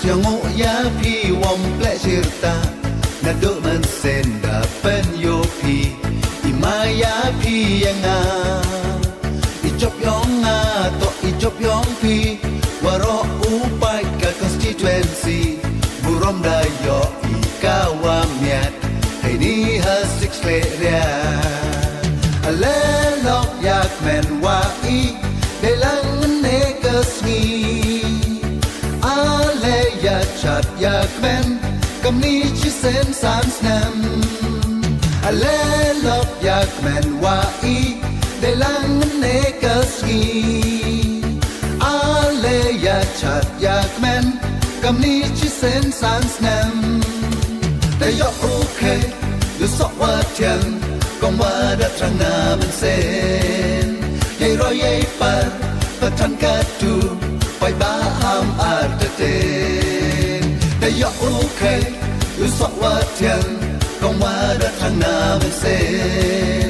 Siango ya pi wom ple shirta na do man senda pen yo pi imaya pi yanga ijop yonga to ijop yong pi waro upai ka constituency burom da yo ikawa miat hey ni ha six le ria ale lok yak men wa I de lang ne kasni ale ya chat yak men cầm ni chỉ sen san nam ale lok yak men wa I de lang ne kasni ale ya chat yak men cầm ni chỉ sen san namแต่ยอโอเคดูสอกว่าเทียนกองว่าดัดทางนามันเส้นยัยรอยยัยปัดประทันกัดดูไปบ้าหามอาจจะเต้นแต่ยอโอเคดูสอกว่าเทียนกองว่าดัดทางนามันเส้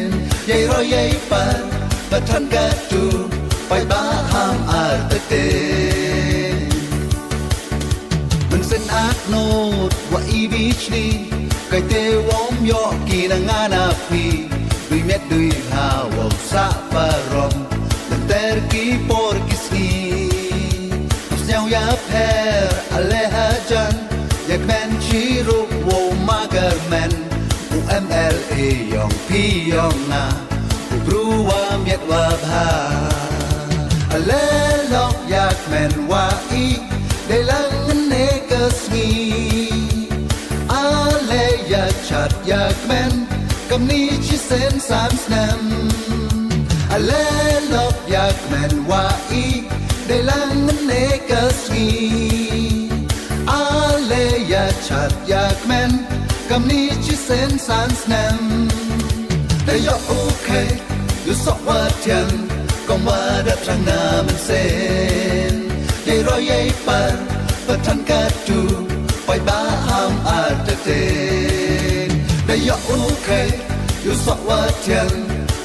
นยัยรอยยัยปัดประทันกัดดูไปบ้าหามอาจจะเต้นมันเส้นอาโนดว่าอีบีชนีไก่เตวอมยอกีนางานาพีดุยเม็ดดุยหาวซาปารอมแต่เตอร์กีปอร์กิสนีเสียวยาเพรอะไรฮะจันอยากแมนชีรุโวมาเกอร์แมนอูMLAยองพี่ยองนาอูบรูว่าเม็ดว่าบาอะไรลอกอยากแมนว่าอีได้ลังเนกสนีale ya chat yak men cầm ni chỉ sen san nam ale lok yak men wa I de lang ne kasgi ale ya chat yak men cầm ni chỉ sen san namแต่ยอโอเคดูสอกว่าเทียนกองว่าดัดทางนามันเส้นยัยรอยยัยปัดประทันกัดดูไปบ้าหามอาจจะเต้นแต่ยอโอเคอยู่สอกว่าเทียน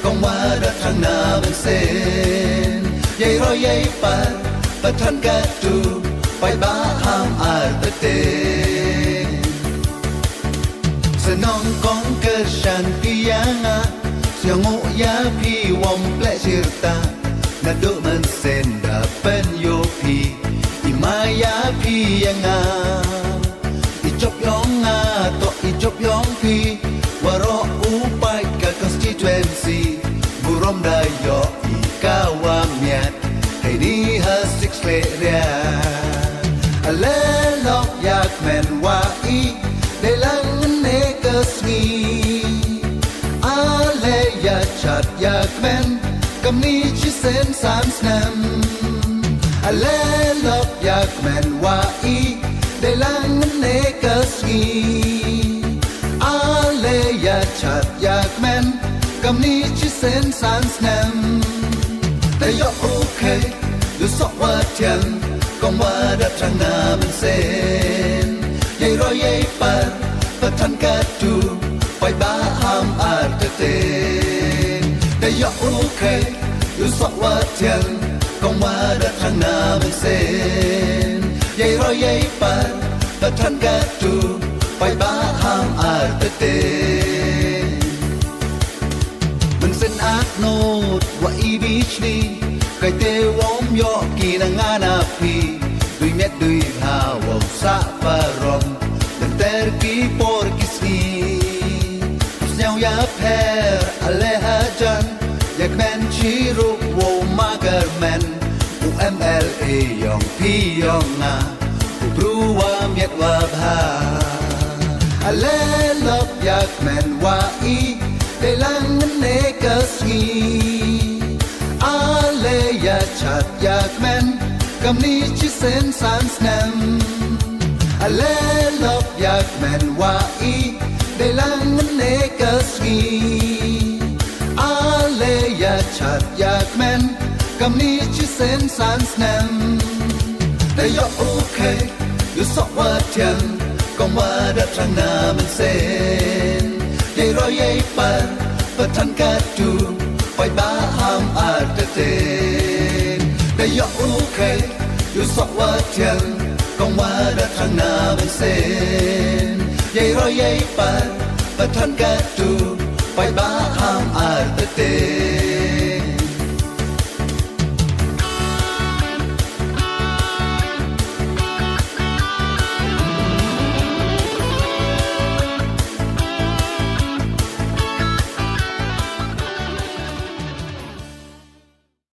กองว่าดัดทางนามันเส้นยัยรอยยัยปัดประทันกัดดูไปบ้าหามอาจจะเต้นสนองกองเกิดฉันพิยังาเสียงโอยาพี่วอมเปลชิรตานาดูมันเส้นดาเป็นโยพีอิมายาพี่ยังาจบยองงาต่ออีจบยองพีว่ารออุปายกับ constituency บุรมได้ยออีกาวามีดให้ดีฮะ six เลเรียอะไรลอกอยากแมนว่าอีได้ลังเนกสนีอะไรอยากชัดอยากแมนกับนี้ชิเซนสามนำอะไรลอกอยากแมนว่าอีได้ลังเนกสกีอะไรอยากชัดอยากแมนกับนี้ชิเซนสานนำแต่ยอโอเคดูสอกว่าเทียนกองว่าดัดทางนามันเส้นยัยรอยยัยปัดประทันกัดดูไปบ้าหามอาจจะเต้นแต่ยอโอเคดูสอกว่าเทียนกองว่าดัดทางนามันเส้นยัยรอยยัยปัดประทันกัดดูไปบ้าหามอาจจะเต้นมันเส้นอาโนดว่าอีบีชนีไก่เตวอมยอกีนางานาพีดุยเม็ดดุยหาวซาปารอมแต่เตอร์กีปอร์กิสนีเสียวยาเพรอะไรฮะจันอยากแมนชีรุโวมาเกอร์แมนอูMLAยองพี่ยองนาอูบรูว่าเม็ดว่าบาอะไรลอกอยากแมนว่าอีได้ลังเนกสกีอะไรอยากชัดอยากแมนกับนี้ชิเซนสานนำอะไรลอกอยากแมนว่าอีได้ลังเนกสกีอะไรอยากชัดอยากแมนกับนี้ชิเซนสานนำแต่ยอโอเคดูสอกว่าเทียนกองว่าดัดทางนามันเส้นยัยรอยยัยปัดประทันกัดดูไปบ้าหามอาจจะเต้นแต่ยอโอเคดูสอกว่าเทียนกอง công hoa đã thăng na bên sen dây roi dây pan và thân ca tu phải bá ham ai tê tê